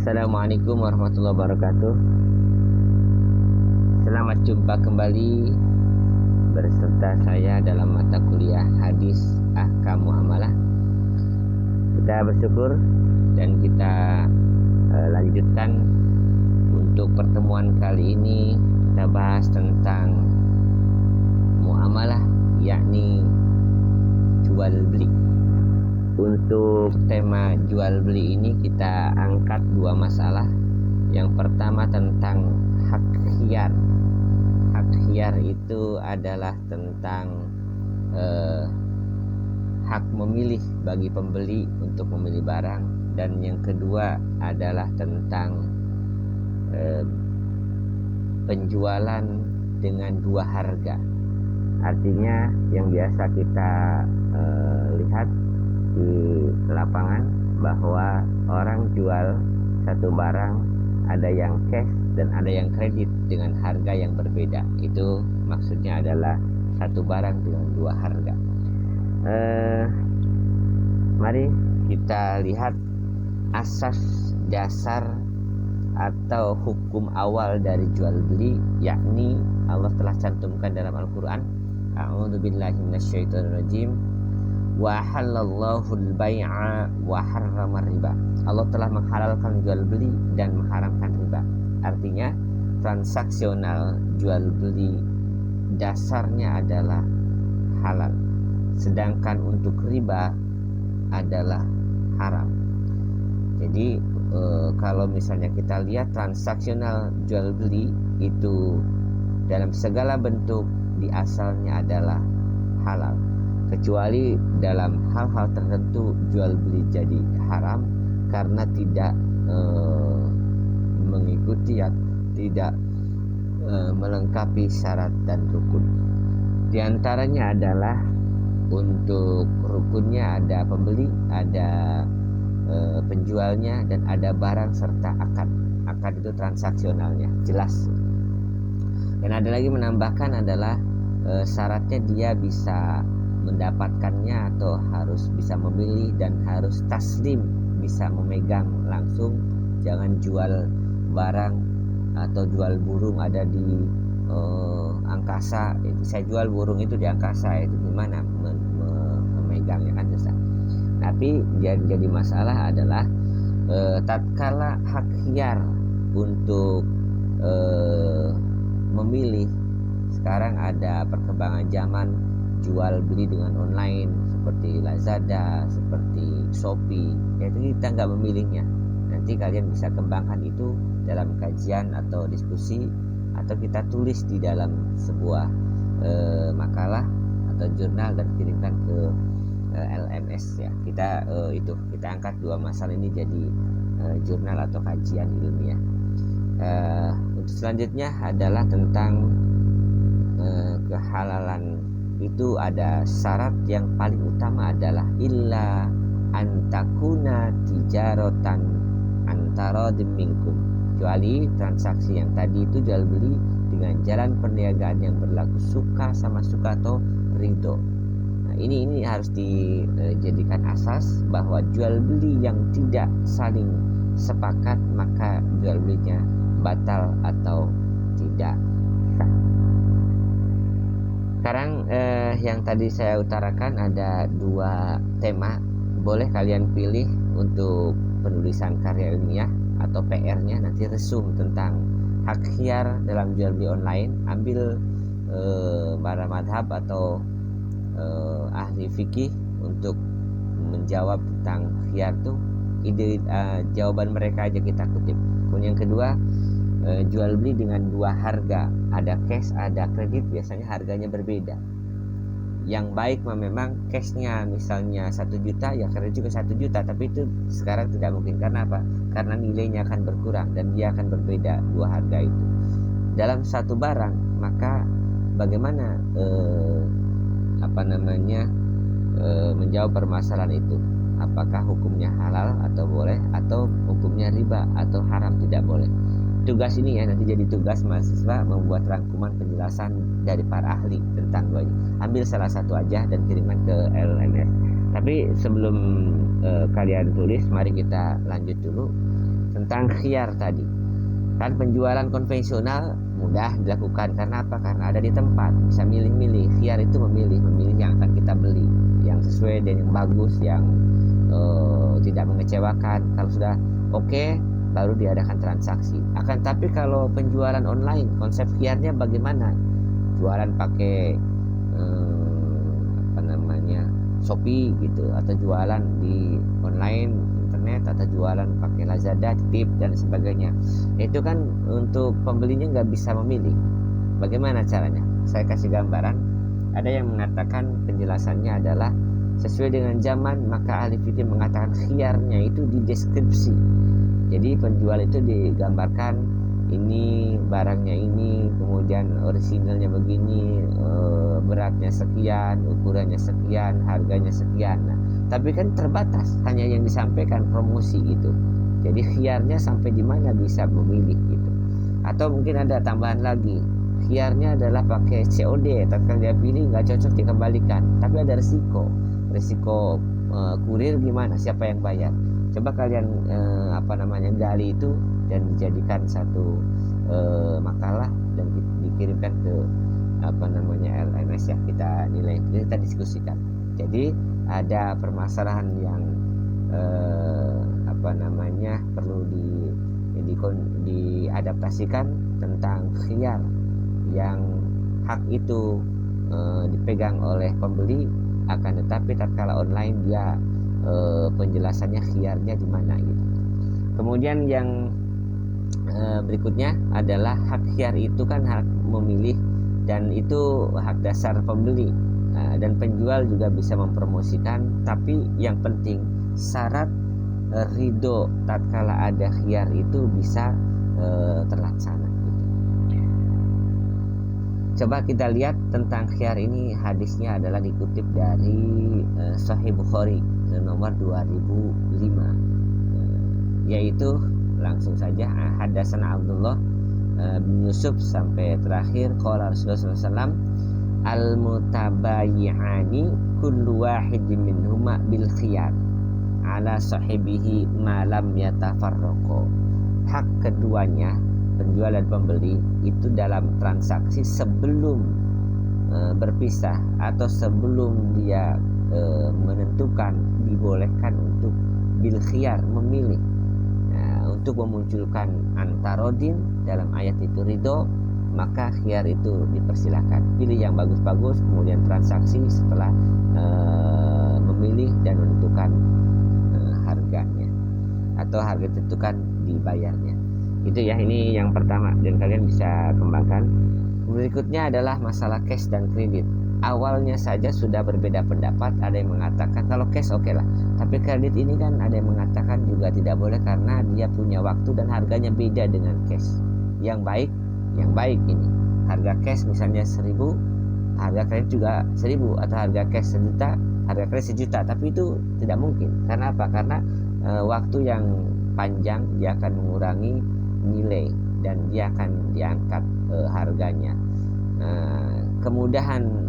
Assalamualaikum warahmatullahi wabarakatuh. Selamat jumpa kembali berserta saya dalam mata kuliah Hadis Ahkam Muamalah. Kita bersyukur dan kita lanjutkan untuk pertemuan kali ini. Kita bahas tentang muamalah, yakni jual beli. Untuk tema jual beli ini kita angkat dua masalah. Yang pertama tentang hak khiyar. Hak khiyar itu adalah tentang hak memilih bagi pembeli untuk memilih barang. Dan yang kedua adalah tentang penjualan dengan dua harga. Artinya yang biasa kita lihat di lapangan bahwa orang jual satu barang, ada yang cash dan ada yang kredit dengan harga yang berbeda. Itu maksudnya adalah satu barang dengan dua harga. Mari kita lihat asas dasar atau hukum awal dari jual beli, yakni Allah telah cantumkan dalam Al-Quran. A'udzubillahi minasyaitonirrajim. Wa halallahu al-bai'a wa harrama riba. Allah telah menghalalkan jual beli dan mengharamkan riba. Artinya transaksional jual beli dasarnya adalah halal, sedangkan untuk riba adalah haram. Jadi kalau misalnya kita lihat transaksional jual beli itu dalam segala bentuk di asalnya adalah halal, kecuali dalam hal-hal tertentu jual beli jadi haram karena tidak mengikuti atau tidak melengkapi syarat dan rukun. Di antaranya adalah untuk rukunnya ada pembeli, ada penjualnya, dan ada barang serta akad. Akad itu transaksionalnya jelas. Dan ada lagi menambahkan adalah syaratnya dia bisa mendapatkannya atau harus bisa memilih dan harus taslim, bisa memegang langsung. Jangan jual barang atau jual burung ada di angkasa. Saya jual burung itu di angkasa, itu gimana memegangnya, kan susah. Tapi jadi masalah adalah tatkala hak khiyar untuk memilih. Sekarang ada perkembangan zaman jual beli dengan online seperti Lazada, seperti Shopee. Itu kita nggak memilihnya. Nanti kalian bisa kembangkan itu dalam kajian atau diskusi, atau kita tulis di dalam sebuah makalah atau jurnal dan kirimkan ke LMS ya. Kita angkat dua masalah ini jadi jurnal atau kajian ilmiah. Untuk selanjutnya adalah tentang kehalalan. Itu ada syarat yang paling utama adalah illa antakuna tijaratan antara minkum, kecuali transaksi yang tadi itu jual beli dengan jalan perniagaan yang berlaku suka sama suka atau ridho. Nah, ini harus dijadikan asas bahwa jual beli yang tidak saling sepakat maka jual belinya batal atau tidak sah. Sekarang yang tadi saya utarakan ada dua tema. Boleh kalian pilih untuk penulisan karya ilmiah atau PR-nya, nanti resum tentang hak khiyar dalam jual beli online. Ambil para madhab atau ahli fikih untuk menjawab tentang khiyar tuh. Jawaban mereka aja kita kutip. Kemudian yang kedua, jual beli dengan dua harga, ada cash ada kredit, biasanya harganya berbeda. Yang baik memang cashnya misalnya 1 juta, ya kredit juga 1 juta, tapi itu sekarang tidak mungkin. Karena apa? Karena nilainya akan berkurang dan dia akan berbeda dua harga itu dalam satu barang. Maka bagaimana menjawab permasalahan itu? Apakah hukumnya halal atau boleh, atau hukumnya riba atau haram tidak boleh? Tugas ini ya nanti jadi tugas mahasiswa membuat rangkuman penjelasan dari para ahli tentang dua ini. Ambil salah satu aja dan kirimkan ke LMS. Tapi sebelum kalian tulis, mari kita lanjut dulu tentang khiyar tadi. Kan penjualan konvensional mudah dilakukan, karena apa? Karena ada di tempat, bisa milih-milih. Khiyar itu memilih yang akan kita beli, yang sesuai dan yang bagus, yang tidak mengecewakan. Kalau sudah oke, baru diadakan transaksi. Akan tapi kalau penjualan online, konsep khiyarnya bagaimana? Jualan pakai Shopee gitu, atau jualan di online internet, atau jualan pakai Lazada, Titip dan sebagainya. Itu kan untuk pembelinya nggak bisa memilih. Bagaimana caranya? Saya kasih gambaran. Ada yang mengatakan penjelasannya adalah sesuai dengan zaman, maka ahli fikih mengatakan khiyarnya itu di deskripsi. Jadi penjual itu digambarkan, ini barangnya ini, kemudian orisinalnya begini, beratnya sekian, ukurannya sekian, harganya sekian. Nah, tapi kan terbatas, hanya yang disampaikan promosi gitu. Jadi khiyarnya sampai di mana bisa memilih gitu. Atau mungkin ada tambahan lagi, khiyarnya adalah pakai COD, tatkala dia pilih nggak cocok dikembalikan. Tapi ada risiko kurir gimana, siapa yang bayar? Coba kalian gali itu dan dijadikan satu makalah dan dikirimkan ke LMS ya, kita nilai, kita diskusikan. Jadi ada permasalahan yang perlu diadaptasikan tentang khiyar, yang hak itu dipegang oleh pembeli, akan tetapi tatkala online dia penjelasannya khiyarnya di mana gitu. Kemudian yang berikutnya adalah hak khiyar itu kan hak memilih, dan itu hak dasar pembeli, dan penjual juga bisa mempromosikan. Tapi yang penting syarat ridho tatkala ada khiyar itu bisa terlaksana gitu. Coba kita lihat tentang khiyar ini, hadisnya adalah dikutip dari Sahih Bukhari nomor 2005, yaitu langsung saja hadatsana Abdullah bin Yusuf sampai terakhir, qala Rasulullah SAW, al mutabayyi'ani kullu wahidin minhuma bil khiyar ala sahibihi ma lam yatafarraqo. Hak keduanya, penjual dan pembeli, itu dalam transaksi sebelum berpisah atau sebelum dia menentukan, dibolehkan untuk bil khiyar, memilih. Untuk memunculkan antarodin, dalam ayat itu ridho, maka khiyar itu dipersilahkan. Pilih yang bagus-bagus, kemudian transaksi setelah memilih dan menentukan harganya, atau harga ditentukan dibayarnya. Itu ya, ini yang pertama dan kalian bisa kembangkan. Berikutnya adalah masalah cash dan kredit. Awalnya saja sudah berbeda pendapat. Ada yang mengatakan kalau cash oke lah, tapi kredit ini kan ada yang mengatakan juga tidak boleh karena dia punya waktu dan harganya beda dengan cash. Yang baik ini harga cash misalnya 1.000, harga kredit juga 1.000, atau harga cash 1.000.000, harga kredit 1.000.000. Tapi itu tidak mungkin. Karena apa? Karena waktu yang panjang dia akan mengurangi nilai dan dia akan diangkat harganya. Kemudahan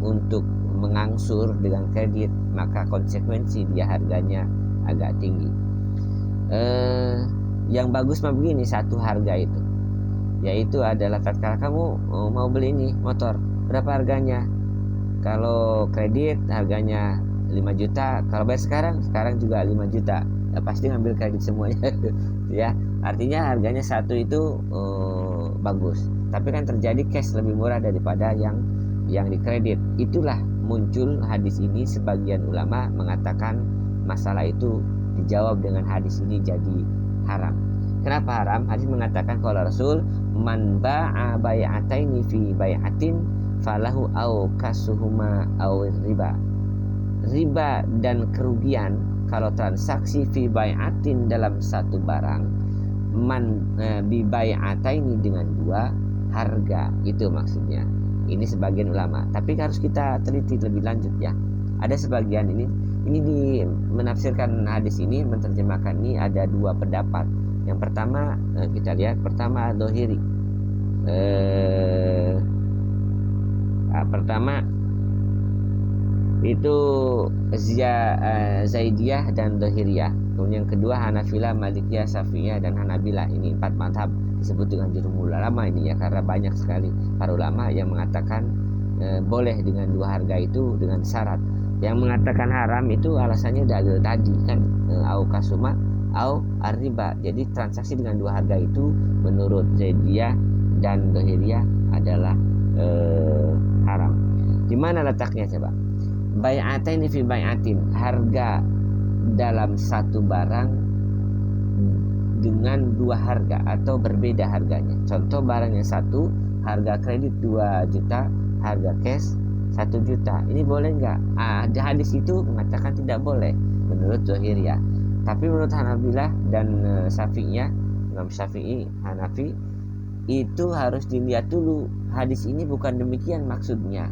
untuk mengangsur dengan kredit, maka konsekuensi dia harganya agak tinggi. Yang bagus mah begini, satu harga itu, yaitu adalah tatkala kamu mau beli ini motor, berapa harganya? Kalau kredit harganya 5 juta, kalau bayar sekarang juga 5 juta, ya pasti ngambil kredit semuanya ya. Artinya harganya satu itu bagus, tapi kan terjadi cash lebih murah daripada yang di kredit. Itulah muncul hadis ini. Sebagian ulama mengatakan masalah itu dijawab dengan hadis ini jadi haram. Kenapa haram? Hadis mengatakan kalau Rasul, man ba'a bai'ataini fi bai'atin falahu au kasuhuma au riba. Riba dan kerugian kalau transaksi fi bai'atin dalam satu barang, man bi bai'ataini dengan dua harga, itu maksudnya. Ini sebagian ulama, tapi harus kita teliti lebih lanjut ya. Ada sebagian ini menafsirkan hadis ini, menerjemahkan ini ada dua pendapat. Yang pertama kita lihat, pertama Dohiri. Pertama itu Zaidiyah dan Dhahiriyah. Kemudian yang kedua Hanafilah, Malikiyah, Syafi'iyah dan Hanabilah. Ini 4 mazhab disebut dengan jumhur ulama ini ya, karena banyak sekali para ulama yang mengatakan boleh dengan dua harga itu dengan syarat. Yang mengatakan haram itu alasannya dalil tadi kan, au kasuma au arriba. Jadi transaksi dengan dua harga itu menurut Zaidiyah dan Dhahiriyah adalah haram. Di mana letaknya coba? Bai'atain fi bai'atin, harga dalam satu barang dengan dua harga atau berbeda harganya. Contoh barangnya satu, harga kredit 2 juta, harga cash 1 juta. Ini boleh nggak? Hadis itu mengatakan tidak boleh menurut Zahiriyah. Tapi menurut Hanabilah dan Syafi'iyah, Imam Syafi'i, Hanafi, itu harus dilihat dulu. Hadis ini bukan demikian maksudnya.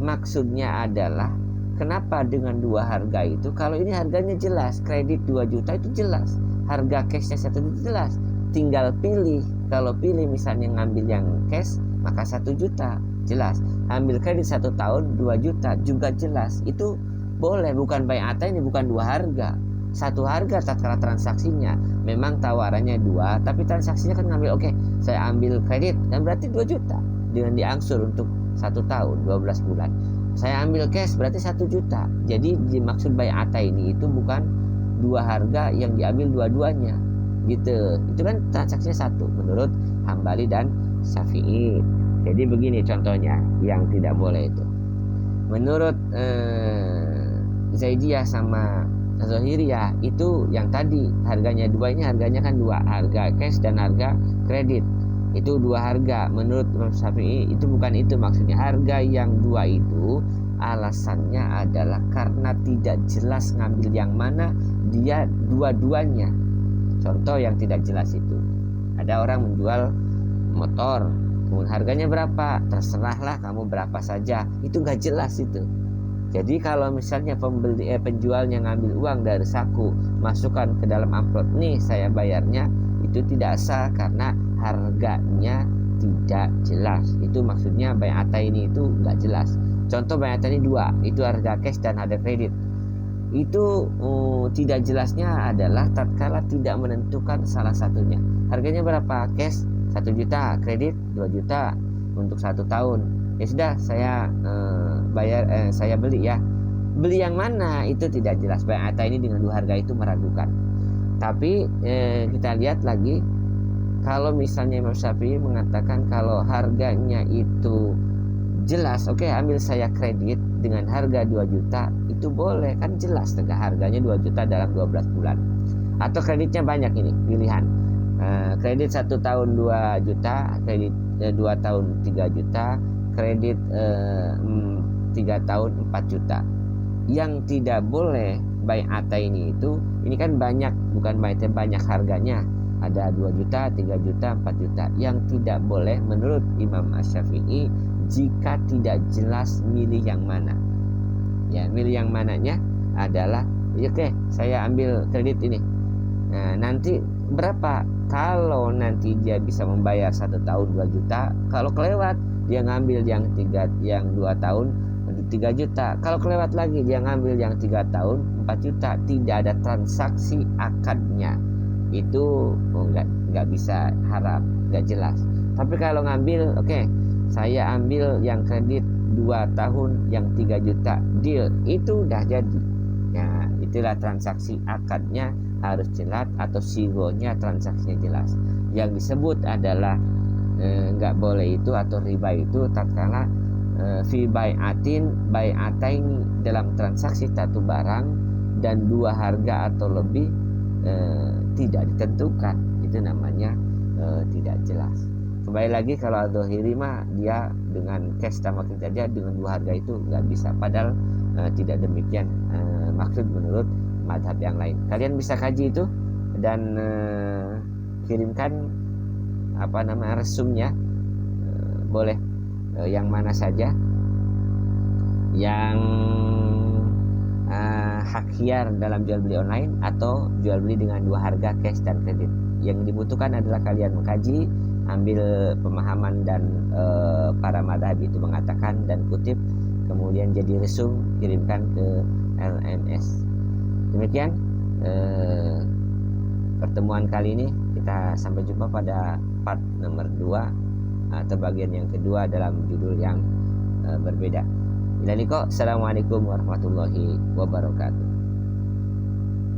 Maksudnya adalah kenapa dengan dua harga itu? Kalau ini harganya jelas, kredit 2 juta itu jelas, harga cashnya 1 juta jelas, tinggal pilih. Kalau pilih misalnya ngambil yang cash maka 1 juta jelas, ambil kredit 1 tahun 2 juta juga jelas. Itu boleh, bukan bai'ata, ini bukan dua harga. Satu harga tatkala transaksinya memang tawarannya 2, tapi transaksinya kan ngambil, oke, saya ambil kredit dan berarti 2 juta dengan diangsur untuk 1 tahun 12 bulan. Saya ambil cash berarti 1 juta. Jadi dimaksud bai'ata ini itu bukan dua harga yang diambil dua-duanya gitu. Itu kan transaksinya satu menurut Hambali dan Syafi'i. Jadi begini contohnya yang tidak boleh itu. Menurut Zaidiyah sama Zahiriyah itu yang tadi harganya dua, ini harganya kan dua, harga cash dan harga kredit. Itu dua harga. Menurut Imam Syafi'i itu bukan itu maksudnya. Harga yang dua itu alasannya adalah karena tidak jelas ngambil yang mana, dia dua-duanya. Contoh yang tidak jelas itu, ada orang menjual motor, kemudian harganya berapa, terserahlah kamu berapa saja, itu gak jelas itu. Jadi kalau misalnya penjualnya ngambil uang dari saku, masukkan ke dalam amplop, nih saya bayarnya, itu tidak sah karena harganya tidak jelas. Itu maksudnya bai'ata ini itu nggak jelas. Contoh bai'ata ini 2, itu harga cash dan harga kredit. Itu tidak jelasnya adalah tatkala tidak menentukan salah satunya. Harganya berapa? Cash 1 juta, kredit 2 juta untuk 1 tahun. Ya sudah, saya saya beli ya. Beli yang mana itu tidak jelas. Bai'ata ini dengan dua harga itu meragukan. Tapi kita lihat lagi, kalau misalnya Imam Syafi'i mengatakan kalau harganya itu jelas, oke, ambil saya kredit dengan harga 2 juta, itu boleh, kan jelas harganya 2 juta dalam 12 bulan. Atau kreditnya banyak, ini pilihan, kredit 1 tahun 2 juta, kredit 2 tahun 3 juta, kredit 3 tahun 4 juta. Yang tidak boleh bai'ata ini itu, ini kan banyak, bukan bai'ata, banyak harganya, ada 2 juta, 3 juta, 4 juta. Yang tidak boleh menurut Imam Asy-Syafi'i jika tidak jelas milih yang mana. Ya, milih yang mananya adalah, oke, saya ambil kredit ini. Nah, nanti berapa? Kalau nanti dia bisa membayar 1 tahun 2 juta, kalau kelewat dia ngambil yang 2 tahun 3 juta. Kalau kelewat lagi dia ngambil yang 3 tahun 4 juta. Tidak ada transaksi akadnya. Itu nggak bisa, haram, nggak jelas. Tapi kalau ngambil, oke, saya ambil yang kredit 2 tahun yang 3 juta, deal, itu udah jadi. Nah, itulah transaksi akadnya harus jelas, atau sigonya transaksinya jelas. Yang disebut adalah nggak boleh itu atau riba itu tatkala fi bai'ataini dalam transaksi satu barang dan dua harga atau lebih tidak ditentukan, itu namanya tidak jelas. Kembali lagi, kalau Dhahiri mah dia dengan cash sama kredit aja dengan dua harga itu nggak bisa, padahal tidak demikian maksud menurut madhab yang lain. Kalian bisa kaji itu dan kirimkan resumnya, boleh yang mana saja yang hak hiar dalam jual beli online atau jual beli dengan dua harga cash dan kredit. Yang dibutuhkan adalah kalian mengkaji, ambil pemahaman dan para madhab itu mengatakan, dan kutip kemudian jadi resum, kirimkan ke LMS. Demikian pertemuan kali ini. Kita sampai jumpa pada part nomor 2 atau bagian yang kedua dalam judul yang berbeda. Assalamualaikum warahmatullahi wabarakatuh.